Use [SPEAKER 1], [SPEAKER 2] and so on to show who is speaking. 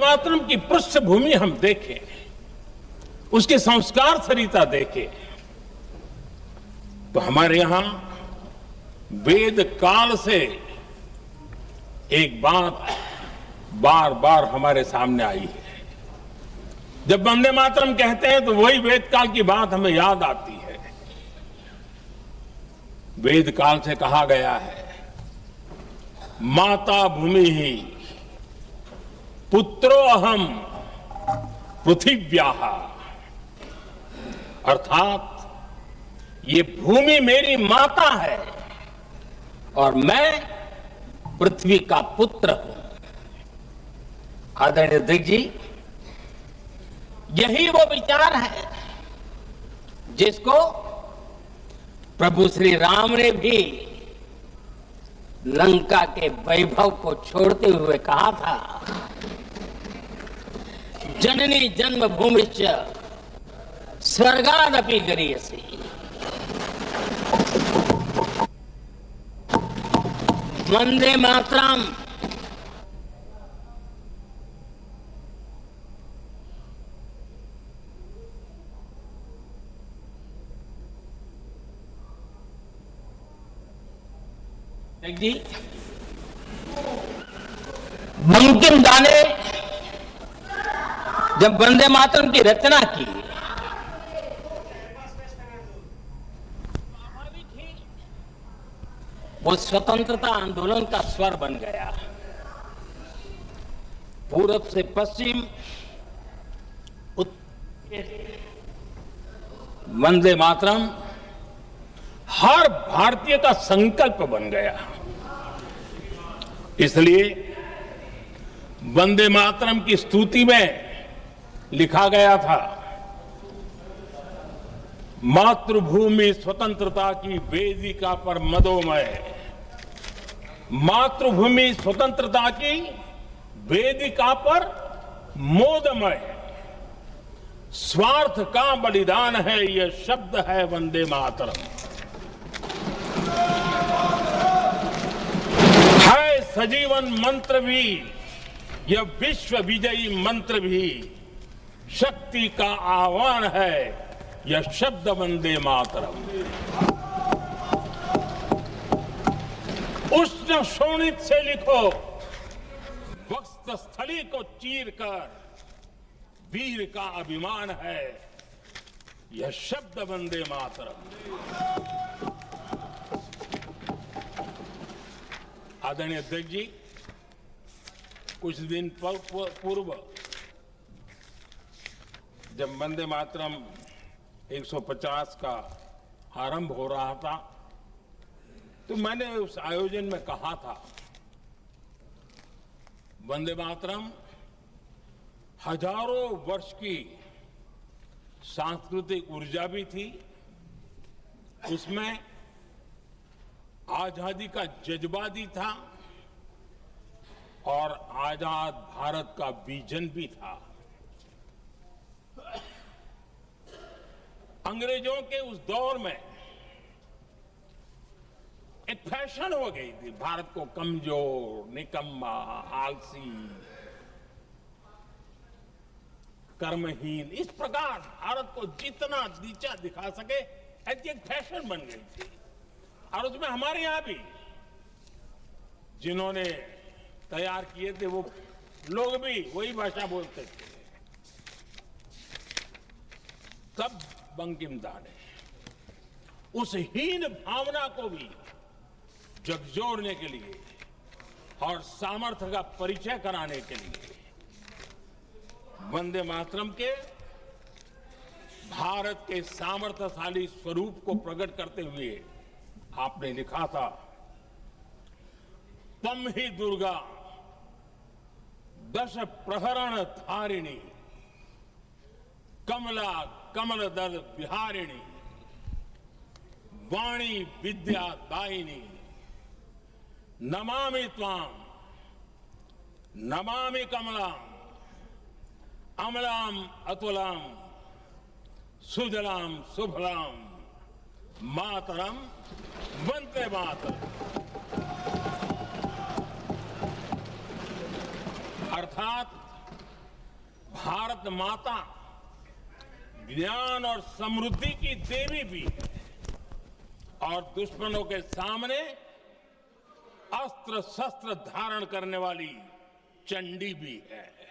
[SPEAKER 1] मातरम की पृष्ठभूमि हम देखें, उसके संस्कार सरिता देखें, तो हमारे यहां वेद काल से एक बात बार बार हमारे सामने आई है। जब वंदे मातरम कहते हैं तो वही वेद काल की बात हमें याद आती है। वेद काल से कहा गया है, माता भूमि ही पुत्रो अहम पृथिव्याः, अर्थात ये भूमि मेरी माता है और मैं पृथ्वी का पुत्र हूं। आदरणीय अध्यक्ष जी, यही वो विचार है जिसको प्रभु श्री राम ने भी लंका के वैभव को छोड़ते हुए कहा था, जननी जन्मभूमिश्च स्वर्गादपि गरीयसी। वंदे मातरम जी, बंकिम दा ने जब वंदे मातरम की रचना की, वो स्वतंत्रता आंदोलन का स्वर बन गया। पूरब से पश्चिम, वंदे मातरम हर भारतीय का संकल्प बन गया। इसलिए वंदे मातरम की स्तुति में लिखा गया था, मातृभूमि स्वतंत्रता की वेदिका पर मदोमय, मातृभूमि स्वतंत्रता की वेदिका पर मोदमय, स्वार्थ का बलिदान है यह शब्द है वंदे मातरम। है सजीवन मंत्र भी, यह विश्व विजयी मंत्र भी, शक्ति का आह्वान है यह शब्द वंदे मातरम। उष्ण शोणित से लिखो, वक्षस्थली को चीर कर, वीर का अभिमान है यह शब्द वंदे मातरम। आदरणीय अध्यक्ष जी, कुछ दिन पूर्व जब वंदे मातरम 150 का आरंभ हो रहा था, तो मैंने उस आयोजन में कहा था, वंदे मातरम हजारों वर्ष की सांस्कृतिक ऊर्जा भी थी, उसमें आजादी का जज्बा भी था और आजाद भारत का विजन भी था। अंग्रेजों के उस दौर में एक फैशन हो गई थी भारत को कमजोर, निकम्मा, आलसी, कर्महीन, इस प्रकार भारत को जितना नीचा दिखा सके ऐसी एक फैशन बन गई थी। और उसमें हमारे यहां भी जिन्होंने तैयार किए थे वो लोग भी वही भाषा बोलते थे। तब बंकिम दा ने उस हीन भावना को भी झकझोरने के लिए और सामर्थ्य का परिचय कराने के लिए वंदे मातरम के भारत के सामर्थ्यशाली स्वरूप को प्रकट करते हुए आपने लिखा था, तम ही दुर्गा दश प्रहरण धारिणी, कमला कमल दल विहारिणी, वाणी विद्या दायिनी, नमामि त्वाम नमामि कमलाम अमलाम अतुलाम सुजलाम सुफलाम मातरम वंदे मातरम। अर्थात भारत माता ज्ञान और समृद्धि की देवी भी है और दुश्मनों के सामने अस्त्र शस्त्र धारण करने वाली चंडी भी है।